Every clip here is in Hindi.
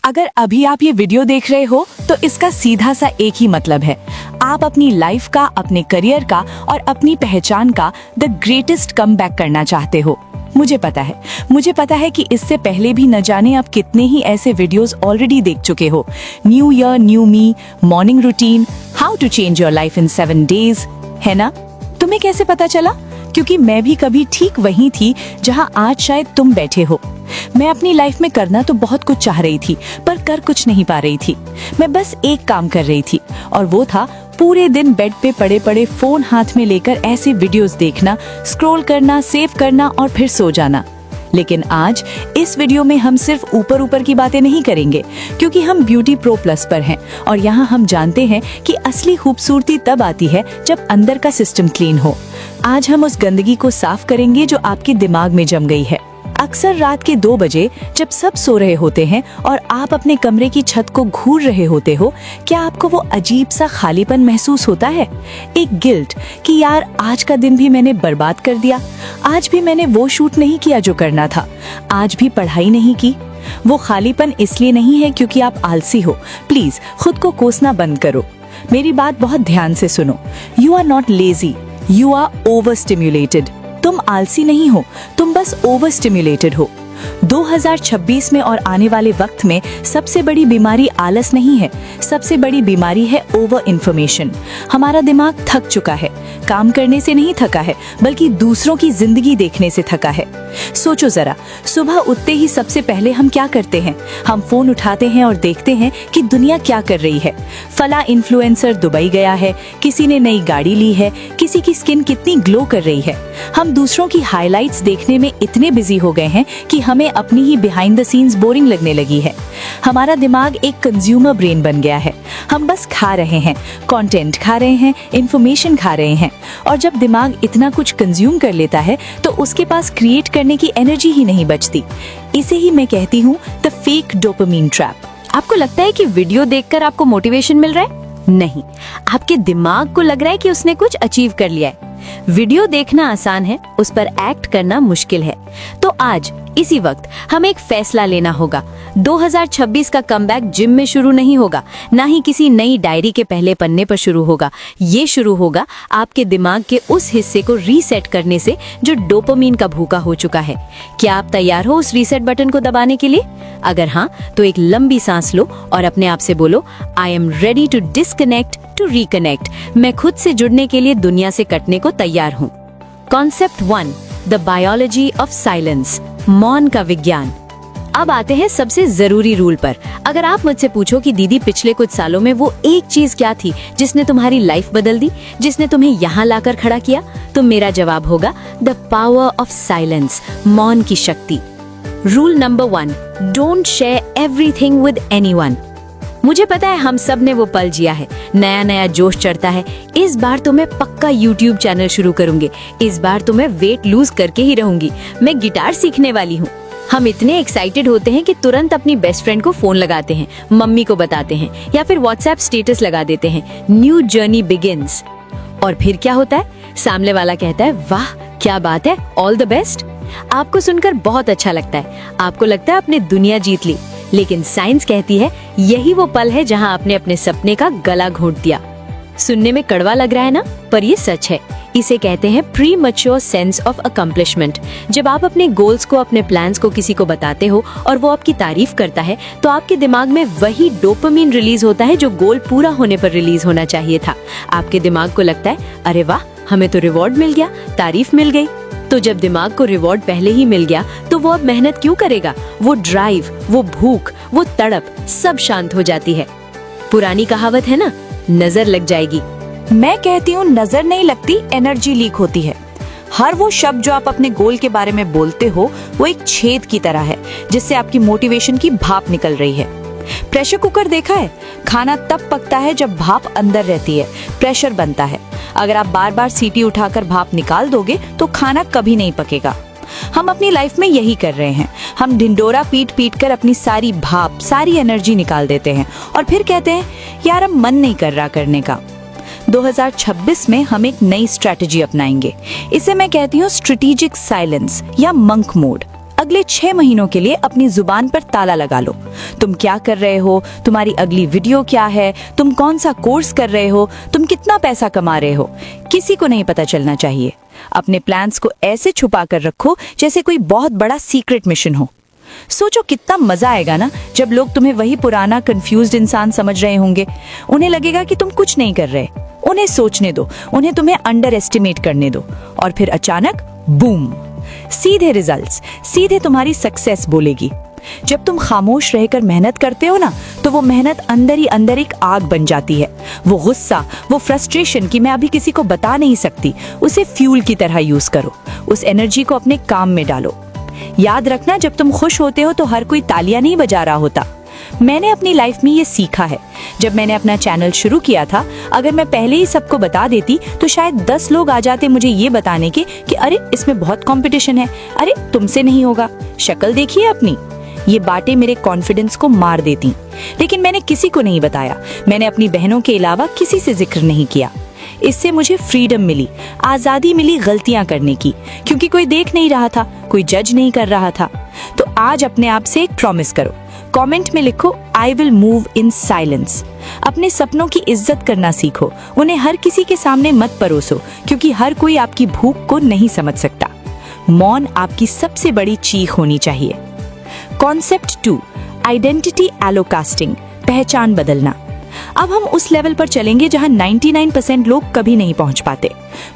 अगर अभी आप ये वीडियो देख रहे हो तो इसका सीधा सा एक ही मतलब है, आप अपनी लाइफ का, अपने करियर का और अपनी पहचान का द ग्रेटेस्ट कमबैक करना चाहते हो। मुझे पता है कि इससे पहले भी न जाने आप कितने ही ऐसे वीडियोस ऑलरेडी देख चुके हो। New year new me, morning routine, how to change your life in 7 days, है ना? तुम्हें कैसे पता चला? क्योंकि मैं भी कभी ठीक वहीं थी जहां आज शायद तुम बैठे हो। मैं अपनी लाइफ में करना तो बहुत कुछ चाह रही थी, पर कर कुछ नहीं पा रही थी। मैं बस एक काम कर रही थी, और वो था पूरे दिन बेड पे पड़े पड़े फोन हाथ में लेकर ऐसे वीडियोस देखना, स्क्रॉल करना, सेव करना और फिर सो जाना। लेकिन आज इस वीडियो में हम सिर्फ ऊपर ऊपर की बातें नहीं करेंगे, क्योंकि हम ब्यूटी प्रो प्लस पर हैं और यहाँ हम जानते हैं कि असली खूबसूरती तब आती है जब अंदर का सिस्टम क्लीन हो। आज हम उस गंदगी को साफ करेंगे जो आपके दिमाग में जम गई है। अक्सर रात के 2 बजे जब सब सो रहे होते हैं और आप अपने कमरे की छत को घूर रहे होते हो, क्या आपको वो अजीब सा खालीपन महसूस होता है? एक गिल्ट कि यार आज का दिन भी मैंने बर्बाद कर दिया, आज भी मैंने वो शूट नहीं किया जो करना था, आज भी पढ़ाई नहीं की। वो खालीपन इसलिए नहीं है क्योंकि आप आलसी हो। प्लीज खुद को कोसना बंद करो। मेरी बात बहुत ध्यान से सुनो। You are not lazy, you are overstimulated. तुम आलसी नहीं हो, तुम बस ओवर स्टिम्युलेटेड हो। 2026 में और आने वाले वक्त में सबसे बड़ी बीमारी आलस नहीं है, सबसे बड़ी बीमारी है ओवर इन्फॉर्मेशन। हमारा दिमाग थक चुका है, काम करने से नहीं थका है, बल्कि दूसरों की जिंदगी देखने से थका है। सोचो जरा, सुबह उठते ही सबसे पहले हम क्या करते हैं? हम फोन उठाते हैं और देखते हैं कि दुनिया क्या कर रही है। फला इन्फ्लुएंसर दुबई गया है, किसी ने नई गाड़ी ली है, किसी की स्किन कितनी ग्लो कर रही है। हम दूसरों की हाइलाइट्स देखने में इतने बिजी हो गए हैं कि हमें अपनी ही बिहाइंड द सीन्स बोरिंग लगने लगी है। हमारा दिमाग एक कंज्यूमर ब्रेन बन गया है। हम बस खा रहे हैं, कंटेंट खा रहे हैं, इंफॉर्मेशन खा रहे हैं। और जब दिमाग इतना कुछ कंज्यूम कर लेता है तो उसके पास क्रिएट करने की एनर्जी ही नहीं बचती। इसे ही मैं कहती हूँ द फेक डोपामिन ट्रैप। आपको लगता है कि वीडियो देखकर आपको मोटिवेशन मिल रहा है? नहीं, आपके दिमाग को लग रहा है कि उसने कुछ अचीव कर लिया है। वीडियो देखना आसान है, उस पर एक्ट करना मुश्किल है। तो आज इसी वक्त हमें एक फैसला लेना होगा। 2026 का कमबैक जिम में शुरू नहीं होगा, ना ही किसी नई डायरी के पहले पन्ने पर शुरू होगा। ये शुरू होगा आपके दिमाग के उस हिस्से को रीसेट करने से जो डोपामिन का भूखा हो चुका है। क्या आप तैयार हो उस रीसेट बटन को दबाने के लिए? अगर हाँ, तो एक लंबी सांस लो और अपने आप से बोलो, I am ready to disconnect to reconnect. मैं खुद से जुड़ने के लिए दुनिया से कटने को तैयार हूँ। Concept 1, the biology of silence, मौन का विज्ञान। अब आते हैं सबसे जरूरी रूल पर। अगर आप मुझसे पूछो कि दीदी पिछले कुछ सालों में वो एक चीज क्या थी जिसने तुम्हारी लाइफ बदल दी, जिसने तुम्हें यहाँ लाकर खड़ा किया, तो मेरा जवाब होगा द पावर ऑफ साइलेंस, मौन की शक्ति। Rule number 1, don't share everything with anyone. मुझे पता है हम सब ने वो पल जिया है, नया नया जोश चढ़ता है। इस बार तो मैं पक्का YouTube चैनल शुरू करूंगी, इस बार तो मैं वेट लूज करके ही रहूंगी, मैं गिटार सीखने वाली हूँ। हम इतने एक्साइटेड होते हैं कि तुरंत अपनी बेस्ट फ्रेंड को फोन लगाते हैं, मम्मी को बताते हैं या फिर व्हाट्सएप स्टेटस लगा देते हैं, न्यू जर्नी बिगिंस। और फिर क्या होता है? सामने वाला कहता है, वाह क्या बात है, ऑल द बेस्ट। आपको सुनकर बहुत अच्छा लगता है, आपको लगता है आपने दुनिया जीत ली। लेकिन साइंस कहती है यही वो पल है जहां आपने अपने सपने का गला घोंट दिया। सुनने में कड़वा लग रहा है ना, पर ये सच है। इसे कहते हैं pre mature sense of accomplishment. जब आप अपने गोल्स को, अपने प्लान्स को किसी को बताते हो और वो आपकी तारीफ करता है, तो आपके दिमाग में वही डोपामिन रिलीज होता है जो गोल पूरा होने पर रिलीज होना चाहिए था। आपके दिमाग को लगता है, अरे वाह, हमें तो रिवॉर्ड मिल गया, तारीफ मिल गई। तो जब दिमाग को रिवॉर्ड पहले ही मिल गया तो वो अब मेहनत क्यों करेगा? वो ड्राइव, वो भूख, वो तड़प सब शांत हो जाती है। पुरानी कहावत है ना, नजर लग जाएगी। मैं कहती हूँ नजर नहीं लगती, एनर्जी लीक होती है। हर वो शब्द जो आप अपने गोल के बारे में बोलते हो वो एक छेद की तरह है जिससे आपकी मोटिवेशन की भाप निकल रही है। प्रेशर कुकर देखा है? खाना तब पकता है जब भाप अंदर रहती है, प्रेशर बनता है। अगर आप बार बार सीटी उठाकर भाप निकाल दोगे तो खाना कभी नहीं पकेगा। हम अपनी लाइफ में यही कर रहे हैं। हम ढिंडोरा पीट पीट कर अपनी सारी भाप, सारी एनर्जी निकाल देते हैं और फिर कहते हैं यार अब मन नहीं कर रहा करने का। 2026 में हम एक नई स्ट्रैटेजी अपनाएंगे। इसे मैं कहती हूँ स्ट्रेटेजिक साइलेंस या मंक मोड। अगले 6 महीनों के लिए अपनी जुबान पर ताला लगा लो। तुम क्या कर रहे हो, तुम्हारी अगली वीडियो क्या है, तुम कौन सा कोर्स कर रहे हो, तुम कितना पैसा कमा रहे हो, किसी को नहीं पता चलना चाहिए। अपने प्लान्स को ऐसे छुपा कर रखो जैसे कोई बहुत बड़ा सीक्रेट मिशन हो। सोचो कितना मजा आएगा ना जब लोग तुम्हें वही पुराना कंफ्यूज्ड इंसान समझ रहे होंगे। उन्हें लगेगा कि तुम कुछ नहीं कर रहे। उन्हें सोचने दो, उन्हें तुम्हें अंडर एस्टिमेट करने दो, और फिर अचानक बूम, सीधे रिजल्ट्स, सीधे तुम्हारी सक्सेस बोलेगी। जब तुम खामोश रहकर मेहनत करते हो ना, तो वो मेहनत अंदर ही अंदर एक आग बन जाती है। वो गुस्सा, वो फ्रस्ट्रेशन कि मैं अभी किसी को बता नहीं सकती, उसे फ्यूल की तरह यूज करो। उस एनर्जी को अपने काम में डालो। याद रखना, जब तुम खुश होते हो तो हर कोई तालियां नहीं बजा रहा होता। मैंने अपनी लाइफ में ये सीखा है। जब मैंने अपना चैनल शुरू किया था, अगर मैं पहले ही सबको बता देती तो शायद 10 लोग आ जाते मुझे ये बताने के कि अरे इसमें बहुत कंपटीशन है, अरे तुमसे नहीं होगा, शक्ल देखिए अपनी। ये बातें मेरे कॉन्फिडेंस को मार देती, लेकिन मैंने किसी को नहीं बताया। मैंने अपनी बहनों के अलावा किसी से जिक्र नहीं किया। इससे मुझे फ्रीडम मिली, आजादी मिली गलतियां करने की, क्योंकि कोई देख नहीं रहा था, कोई जज नहीं कर रहा था। तो आज अपने आप से एक प्रॉमिस करो। कमेंट में लिखो, I will move in silence. अपने सपनों की इज्जत करना सीखो, उन्हें हर किसी के सामने मत परोसो, क्योंकि हर कोई आपकी भूख को नहीं समझ सकता। मौन आपकी सबसे बड़ी चीख होनी चाहिए। कॉन्सेप्ट 2, आइडेंटिटी एलोकास्टिंग, पहचान बदलना। अब हम उस लेवल पर चलेंगे जहां 99% लोग कभी नहीं पहुंच पाते।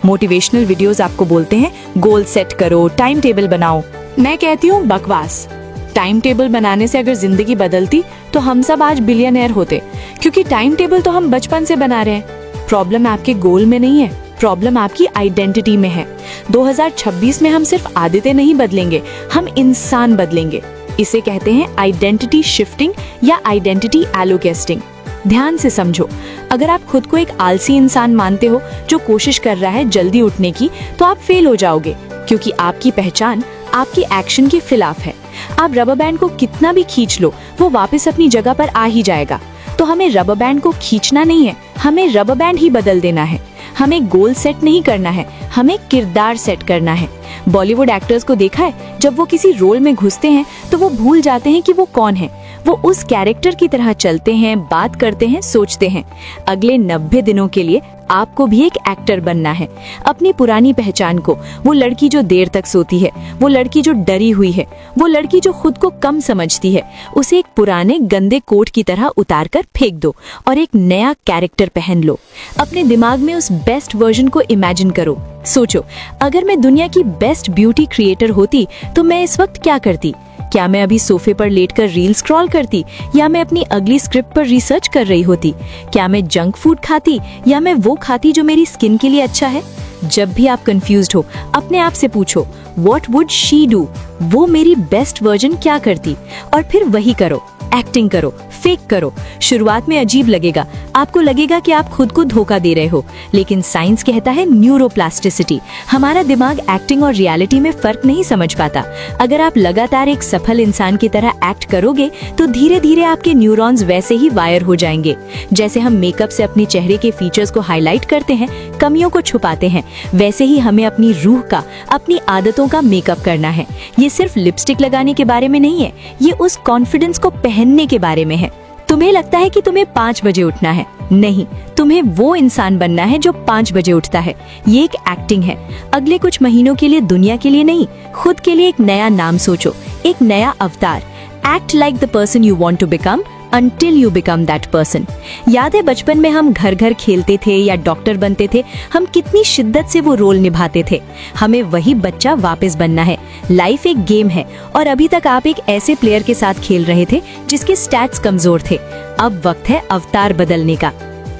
मोटिवेशनल वीडियोस आपको बोलते हैं गोल सेट करो, टाइम टेबल बनाओ। मैं कहती हूँ बकवास। टाइम टेबल बनाने से अगर जिंदगी बदलती तो हम सब आज बिलियनर होते, क्योंकि टाइम टेबल तो हम बचपन से बना रहे हैं। प्रॉब्लम आपके गोल में नहीं है, प्रॉब्लम आपकी आइडेंटिटी में है। 2026 में हम सिर्फ आदतें नहीं बदलेंगे, हम इंसान बदलेंगे। इसे कहते हैं आइडेंटिटी शिफ्टिंग या आइडेंटिटी एलोकेस्टिंग। ध्यान से समझो, अगर आप खुद को एक आलसी इंसान मानते हो जो कोशिश कर रहा है जल्दी उठने की, तो आप फेल हो जाओगे, क्योंकि आपकी पहचान आपकी एक्शन के खिलाफ है। आप रबर बैंड को कितना भी खींच लो, वो वापस अपनी जगह पर आ ही जाएगा। तो हमें रबर बैंड को खींचना नहीं है, हमें रबर बैंड ही बदल देना है। हमें गोल सेट नहीं करना है, हमें किरदार सेट करना है। बॉलीवुड एक्टर्स को देखा है, जब वो किसी रोल में घुसते हैं तो वो भूल जाते हैं कि वो कौन है। वो उस कैरेक्टर की तरह चलते हैं, बात करते हैं, सोचते हैं। अगले 90 दिनों के लिए आपको भी एक एक्टर बनना है। अपनी पुरानी पहचान को, वो लड़की जो देर तक सोती है, वो लड़की जो डरी हुई है, वो लड़की जो खुद को कम समझती है, उसे एक पुराने गंदे कोट की तरह उतार कर फेंक दो और एक नया कैरेक्टर पहन लो। अपने दिमाग में उस बेस्ट वर्जन को इमेजिन करो। सोचो, अगर मैं दुनिया की बेस्ट ब्यूटी क्रिएटर होती तो मैं इस वक्त क्या करती? क्या मैं अभी सोफे पर लेटकर रील स्क्रॉल करती, या मैं अपनी अगली स्क्रिप्ट पर रिसर्च कर रही होती? क्या मैं जंक फूड खाती, या मैं वो खाती जो मेरी स्किन के लिए अच्छा है? जब भी आप कंफ्यूज्ड हो, अपने आप से पूछो, व्हाट वुड शी डू? वो मेरी बेस्ट वर्जन क्या करती? और फिर वही करो। एक्टिंग करो, फेक करो। शुरुआत में अजीब लगेगा, आपको लगेगा कि आप खुद को धोखा दे रहे हो, लेकिन साइंस कहता है न्यूरोप्लास्टिसिटी। हमारा दिमाग एक्टिंग और रियलिटी में फर्क नहीं समझ पाता। अगर आप लगातार एक सफल इंसान की तरह एक्ट करोगे तो धीरे धीरे आपके न्यूरॉन्स वैसे ही वायर हो जाएंगे। जैसे हम मेकअप से अपने चेहरे के फीचर्स को हाईलाइट करते हैं, कमियों को छुपाते हैं, वैसे ही हमें अपनी रूह का, अपनी आदतों का मेकअप करना है। ये सिर्फ लिपस्टिक लगाने के बारे में नहीं है, ये उस कॉन्फिडेंस को पहनने के बारे में है। तुम्हें लगता है कि तुम्हें 5 बजे उठना है, नहीं, तुम्हें वो इंसान बनना है जो 5 बजे उठता है। ये एक एक्टिंग है। अगले कुछ महीनों के लिए, दुनिया के लिए नहीं, खुद के लिए एक नया नाम सोचो, एक नया अवतार। Act like the person you want to become until you become that person। याद है बचपन में हम घर घर खेलते थे या डॉक्टर बनते थे, हम कितनी शिद्दत से वो रोल निभाते थे। हमें वही बच्चा वापस बनना है। लाइफ एक गेम है और अभी तक आप एक ऐसे प्लेयर के साथ खेल रहे थे जिसके स्टैट्स कमजोर थे। अब वक्त है अवतार बदलने का।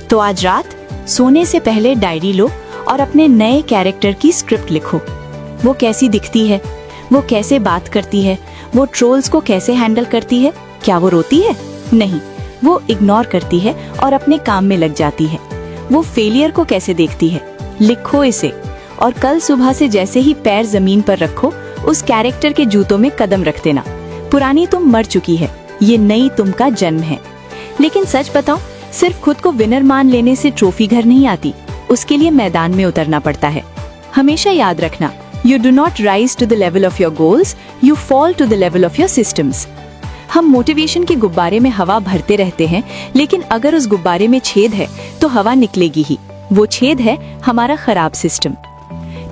तो आज रात सोने से पहले डायरी लो और अपने नए कैरेक्टर की स्क्रिप्ट लिखो। वो कैसी दिखती है, वो कैसे बात करती है, वो ट्रोल्स को कैसे हैंडल करती है? क्या वो रोती है? नहीं, वो इग्नोर करती है और अपने काम में लग जाती है। वो फेलियर को कैसे देखती है? लिखो इसे, और कल सुबह से जैसे ही पैर जमीन पर रखो, उस कैरेक्टर के जूतों में कदम रख देना। पुरानी तुम मर चुकी है, ये नई तुम का जन्म है। लेकिन सच बताओ, सिर्फ खुद को विनर मान लेने से ट्रॉफी घर नहीं आती, उसके लिए मैदान में उतरना पड़ता है। हमेशा याद रखना, You do not rise to the level of your goals, you fall to the level of your systems. हम मोटिवेशन के गुब्बारे में हवा भरते रहते हैं, लेकिन अगर उस गुब्बारे में छेद है तो हवा निकलेगी ही। वो छेद है हमारा खराब सिस्टम।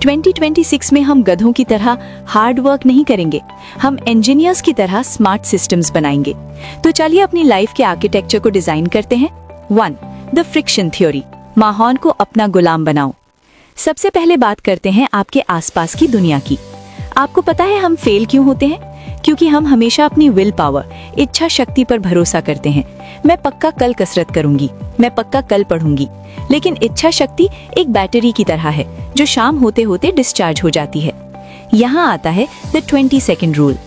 2026 में हम गधों की तरह हार्ड वर्क नहीं करेंगे, हम इंजीनियर्स की तरह स्मार्ट सिस्टम्स बनाएंगे। तो चलिए अपनी लाइफ के आर्किटेक्चर को डिजाइन करते हैं। 1. द फ्रिक्शन थ्योरी, माहौल को अपना गुलाम बनाओ। सबसे पहले बात करते हैं आपके आसपास की दुनिया की। आपको पता है हम फेल क्यों होते हैं? क्योंकि हम हमेशा अपनी विल पावर, इच्छा शक्ति पर भरोसा करते हैं। मैं पक्का कल कसरत करूंगी, मैं पक्का कल पढ़ूंगी, लेकिन इच्छा शक्ति एक बैटरी की तरह है जो शाम होते होते डिस्चार्ज हो जाती है। यहाँ आता है द 20 सेकंड रूल।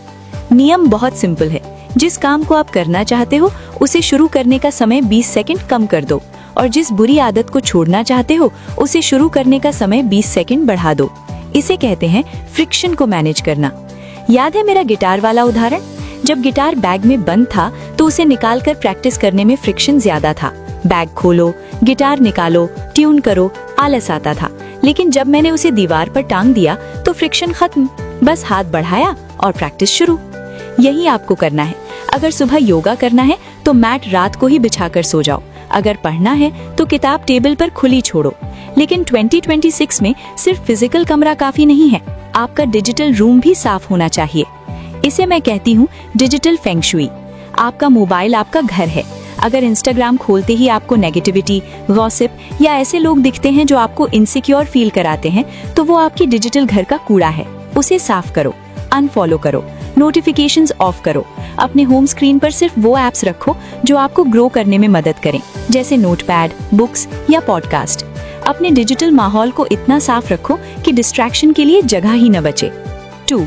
नियम बहुत सिंपल है। जिस काम को आप करना चाहते हो उसे शुरू करने का समय 20 सेकंड कम कर दो, और जिस बुरी आदत को छोड़ना चाहते हो उसे शुरू करने का समय 20 सेकंड बढ़ा दो। इसे कहते हैं फ्रिक्शन को मैनेज करना। याद है मेरा गिटार वाला उदाहरण? जब गिटार बैग में बंद था तो उसे निकालकर प्रैक्टिस करने में फ्रिक्शन ज्यादा था। बैग खोलो, गिटार निकालो, ट्यून करो, आलस आता था। लेकिन जब मैंने उसे दीवार पर टांग दिया तो फ्रिक्शन खत्म, बस हाथ बढ़ाया और प्रैक्टिस शुरू। यही आपको करना है। अगर सुबह योगा करना है तो मैट रात को ही बिछाकर सो जाओ। अगर पढ़ना है तो किताब टेबल पर खुली छोड़ो। लेकिन 2026 में सिर्फ फिजिकल कमरा काफी नहीं है, आपका डिजिटल रूम भी साफ होना चाहिए। इसे मैं कहती हूँ डिजिटल फेंग शुई। आपका मोबाइल आपका घर है। अगर इंस्टाग्राम खोलते ही आपको नेगेटिविटी, गॉसिप या ऐसे लोग दिखते हैं जो आपको इनसिक्योर फील कराते हैं, तो वो आपकी डिजिटल घर का कूड़ा है। उसे साफ करो, अनफॉलो करो, नोटिफिकेशंस ऑफ करो। अपने होम स्क्रीन पर सिर्फ वो ऐप्स रखो जो आपको ग्रो करने में मदद करें, जैसे नोटपैड, बुक्स या पॉडकास्ट। अपने डिजिटल माहौल को इतना साफ रखो कि डिस्ट्रैक्शन के लिए जगह ही न बचे। 2.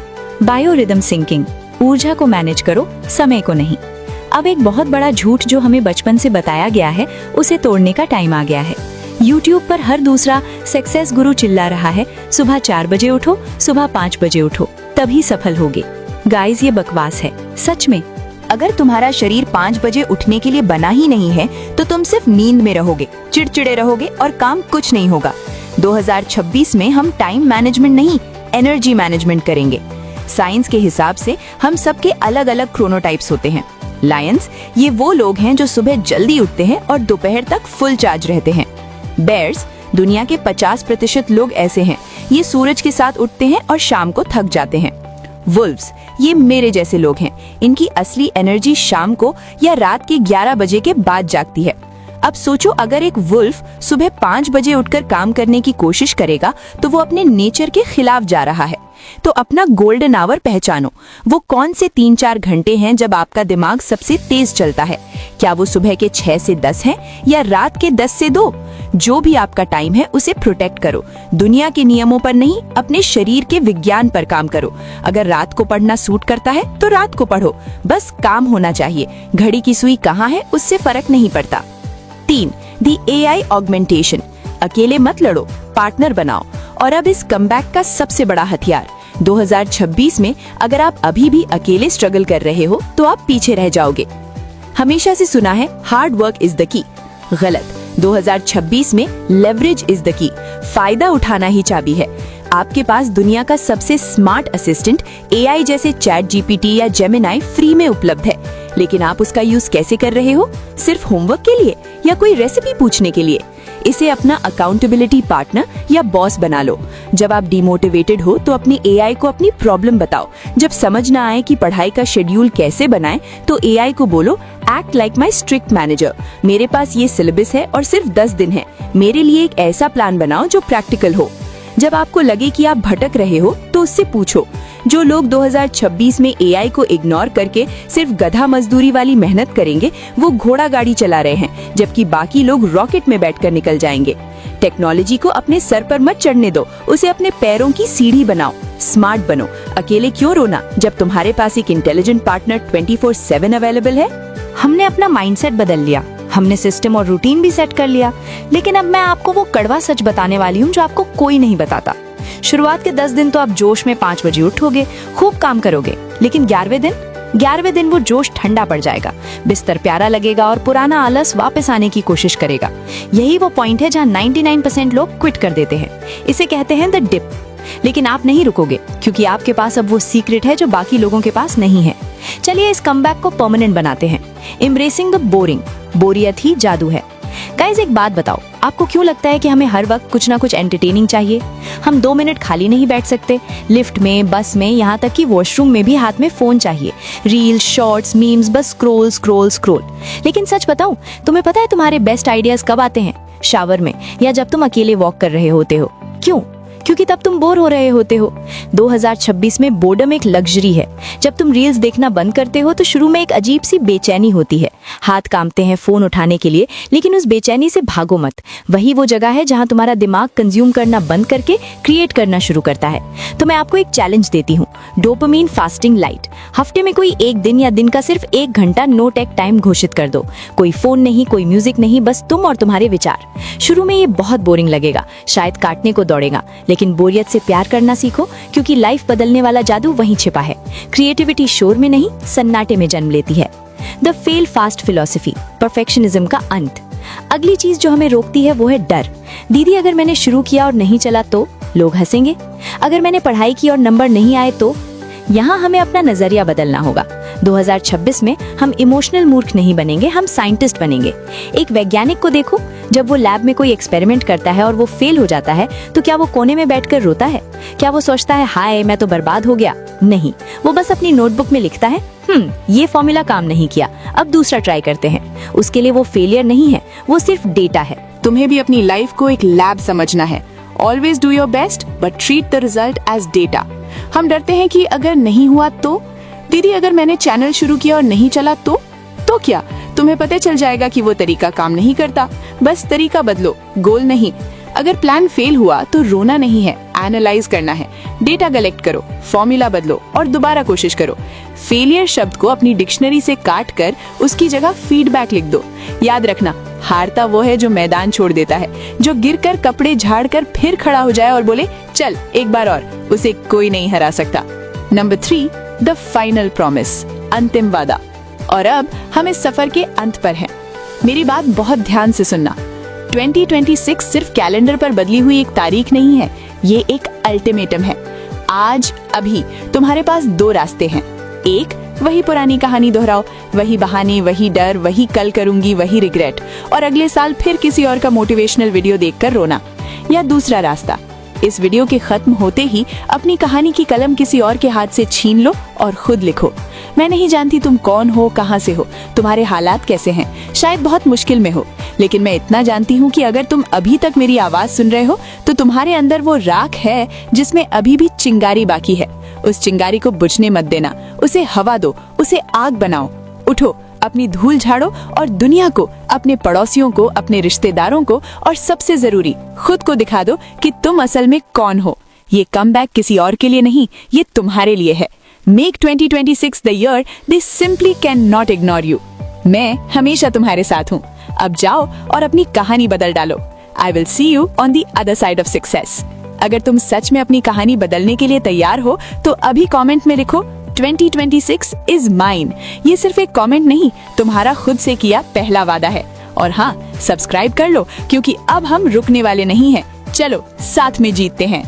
बायोरिदम सिंकिंग, ऊर्जा को मैनेज करो, समय को नहीं। अब एक बहुत बड़ा झूठ जो हमें बचपन से बताया गया है, उसे तोड़ने का टाइम आ गया है। YouTube पर हर दूसरा सक्सेस गुरु चिल्ला रहा है, सुबह 4 बजे उठो, सुबह 5 बजे उठो, तभी सफल होगे। गाइस, ये बकवास है। सच में अगर तुम्हारा शरीर 5 बजे उठने के लिए बना ही नहीं है तो तुम सिर्फ नींद में रहोगे, चिड़चिड़े रहोगे और काम कुछ नहीं होगा। 2026 में हम टाइम मैनेजमेंट नहीं, एनर्जी मैनेजमेंट करेंगे। साइंस के हिसाब से हम सबके अलग अलग क्रोनोटाइप्स होते हैं। लायंस ये वो लोग हैं जो सुबह जल्दी उठते हैं और दोपहर तक फुल चार्ज रहते हैं। बेयर्स दुनिया के 50% लोग ऐसे हैं, ये सूरज के साथ उठते हैं और शाम को थक जाते हैं। वुल्व्स ये मेरे जैसे लोग हैं, इनकी असली एनर्जी शाम को या रात के 11 बजे के बाद जागती है। अब सोचो, अगर एक वुल्फ सुबह 5 बजे उठकर काम करने की कोशिश करेगा तो वो अपने नेचर के खिलाफ जा रहा है। तो अपना गोल्डन आवर पहचानो। वो कौन से 3-4 घंटे हैं जब आपका दिमाग सबसे तेज चलता है? क्या वो सुबह के 6 से 10 हैं या रात के 10 से 2? जो भी आपका टाइम है उसे प्रोटेक्ट करो। दुनिया के नियमों पर नहीं, अपने शरीर के विज्ञान पर काम करो। अगर रात को पढ़ना सूट करता है तो रात को पढ़ो, बस काम होना चाहिए। घड़ी की सुई कहाँ है उससे फर्क नहीं पड़ता। 3. दी AI ऑगमेंटेशन, अकेले मत लड़ो, पार्टनर बनाओ। और अब इस कमबैक का सबसे बड़ा हथियार 2026 में अगर आप अभी भी अकेले स्ट्रगल कर रहे हो तो आप पीछे रह जाओगे। हमेशा से सुना है hard work is the key. गलत। 2026 में लेवरेज इज द की, फायदा उठाना ही चाबी है। आपके पास दुनिया का सबसे स्मार्ट असिस्टेंट AI जैसे ChatGPT या Gemini फ्री में उपलब्ध है, लेकिन आप उसका यूज कैसे कर रहे हो? सिर्फ होमवर्क के लिए या कोई रेसिपी पूछने के लिए? इसे अपना अकाउंटेबिलिटी पार्टनर या बॉस बना लो। जब आप डिमोटिवेटेड हो तो अपनी AI को अपनी प्रॉब्लम बताओ। जब समझ ना आए कि पढ़ाई का शेड्यूल कैसे बनाएं, तो AI को बोलो act like my strict manager. मेरे पास ये सिलेबस है और सिर्फ 10 दिन है, मेरे लिए एक ऐसा प्लान बनाओ जो प्रैक्टिकल हो। जब आपको लगे कि आप भटक रहे हो तो उससे पूछो। जो लोग 2026 में AI को इग्नोर करके सिर्फ गधा मजदूरी वाली मेहनत करेंगे, वो घोड़ा गाड़ी चला रहे हैं, जबकि बाकी लोग रॉकेट में बैठकर निकल जाएंगे। टेक्नोलॉजी को अपने सर पर मत चढ़ने दो, उसे अपने पैरों की सीढ़ी बनाओ। स्मार्ट बनो। अकेले क्यों रोना जब तुम्हारे पास एक इंटेलिजेंट पार्टनर 24/7 अवेलेबल है। हमने अपना माइंडसेट बदल लिया, हमने सिस्टम और रूटीन भी सेट कर लिया, लेकिन अब मैं आपको वो कड़वा सच बताने वाली हूँ जो आपको कोई नहीं बताता। शुरुआत के 10 दिन तो आप जोश में 5 बजे उठोगे, खूब काम करोगे, लेकिन 11वें दिन वो जोश ठंडा पड़ जाएगा, बिस्तर प्यारा लगेगा और पुराना आलस वापस आने की कोशिश करेगा। यही वो पॉइंट है जहाँ 99% लोग क्विट कर देते हैं। इसे कहते हैं द डिप। लेकिन आप नहीं रुकोगे क्योंकि आपके पास अब वो सीक्रेट है जो बाकी लोगों के पास नहीं है। चलिए इस कमबैक को परमानेंट बनाते हैं। एम्ब्रेसिंग द बोरिंग, बोरियत ही जादू है। गाइस एक बात बताओ, आपको क्यों लगता है कि हमें हर वक्त कुछ ना कुछ एंटरटेनिंग चाहिए? हम 2 मिनट खाली नहीं बैठ सकते। लिफ्ट में, बस में, यहाँ तक कि वॉशरूम में भी हाथ में फोन चाहिए। रील, शॉर्ट्स, मीम्स, बस स्क्रॉल स्क्रॉल स्क्रॉल। लेकिन सच बताऊं, तुम्हें पता है तुम्हारे बेस्ट आइडियाज कब आते हैं? शावर में, या जब तुम अकेले वॉक कर रहे होते हो। क्यों? क्योंकि तब तुम बोर हो रहे होते हो। 2026 में बोर्डम एक लग्जरी है। जब तुम रील्स देखना बंद करते हो तो शुरू में एक अजीब सी बेचैनी होती है। हाथ कांपते हैं फोन उठाने के लिए, लेकिन उस बेचैनी से भागो मत। वही वो जगह है जहां तुम्हारा दिमाग कंज्यूम करना बंद करके क्रिएट करना शुरू करता है। तो मैं आपको एक चैलेंज देती हूँ, डोपामीन फास्टिंग लाइट। हफ्ते में कोई एक दिन या दिन का सिर्फ 1 घंटा नो टेक टाइम घोषित कर दो। कोई फोन नहीं, कोई म्यूजिक नहीं, बस तुम और तुम्हारे विचार। शुरू में ये बहुत बोरिंग लगेगा, शायद काटने को दौड़ेगा, लेकिन बोरियत से प्यार करना सीखो, क्योंकि लाइफ बदलने वाला जादू वहीं छिपा है। क्रिएटिविटी शोर में नहीं, सन्नाटे में जन्म लेती है। The fail fast philosophy, perfectionism का अंत। अगली चीज जो हमें रोकती है वो है डर। दीदी अगर मैंने शुरू किया और नहीं चला तो लोग हंसेंगे। अगर मैंने पढ़ाई की और नंबर नहीं आए तो। यहाँ हमें अपना नजरिया बदलना होगा। 2026 में हम इमोशनल मूर्ख नहीं बनेंगे, हम साइंटिस्ट बनेंगे। एक वैज्ञानिक को देखो, जब वो लैब में कोई एक्सपेरिमेंट करता है और वो फेल हो जाता है तो क्या वो कोने में बैठकर रोता है? क्या वो सोचता है हाय मैं तो बर्बाद हो गया? नहीं, वो बस अपनी नोटबुक में लिखता है ये फॉर्मूला काम नहीं किया, अब दूसरा ट्राई करते हैं। उसके लिए वो फेलियर नहीं है, वो सिर्फ डेटा है। तुम्हें भी अपनी लाइफ को एक लैब समझना है। Always do your best but treat the result as data. हम डरते हैं कि अगर नहीं हुआ तो। दीदी अगर मैंने चैनल शुरू किया और नहीं चला तो क्या? तुम्हें पता चल जाएगा कि वो तरीका काम नहीं करता। बस तरीका बदलो, गोल नहीं। अगर प्लान फेल हुआ तो रोना नहीं है, एनालाइज करना है। डेटा कलेक्ट करो, फॉर्मूला बदलो और दोबारा कोशिश करो। फेलियर शब्द को अपनी डिक्शनरी से काट कर उसकी जगह फीडबैक लिख दो। याद रखना, हारता वो है जो मैदान छोड़ देता है, जो गिरकर कपड़े झाड़कर फिर खड़ा हो जाए और बोले चल एक बार और। उसे कोई नहीं हरा सकता। नंबर 3, द फाइनल प्रॉमिस, अंतिम वादा। और अब हम इस सफर के अंत पर हैं। मेरी बात बहुत ध्यान से सुनना। 2026 सिर्फ कैलेंडर पर बदली हुई एक तारीख नहीं है, ये एक अल्टीमेटम है। आज अभी तुम्हारे पास 2 रास्ते हैं। एक, वही पुरानी कहानी दोहराओ, वही बहाने, वही डर, वही कल करूंगी, वही रिग्रेट, और अगले साल फिर किसी और का मोटिवेशनल वीडियो देखकर रोना। या दूसरा रास्ता, इस वीडियो के खत्म होते ही अपनी कहानी की कलम किसी और के हाथ से छीन लो और खुद लिखो। मैं नहीं जानती तुम कौन हो, कहां से हो, तुम्हारे हालात कैसे हैं, शायद बहुत मुश्किल में हो, लेकिन मैं इतना जानती हूँ कि अगर तुम अभी तक मेरी आवाज सुन रहे हो तो तुम्हारे अंदर वो राख है जिसमें अभी भी चिंगारी बाकी है। उस चिंगारी को बुझने मत देना, उसे हवा दो, उसे आग बनाओ। उठो, अपनी धूल झाड़ो और दुनिया को, अपने पड़ोसियों को, अपने रिश्तेदारों को और सबसे जरूरी खुद को दिखा दो कि तुम असल में कौन हो। ये कमबैक किसी और के लिए नहीं, ये तुम्हारे लिए है। Make 2026 the year they simply can not ignore you. मैं हमेशा तुम्हारे साथ हूँ। अब जाओ और अपनी कहानी बदल डालो। I will see you on the other side of success. अगर तुम सच में अपनी कहानी बदलने के लिए तैयार हो तो अभी कमेंट में लिखो 2026 इज माइन। ये सिर्फ एक कमेंट नहीं, तुम्हारा खुद से किया पहला वादा है। और हाँ, सब्सक्राइब कर लो क्योंकि अब हम रुकने वाले नहीं हैं। चलो साथ में जीतते हैं।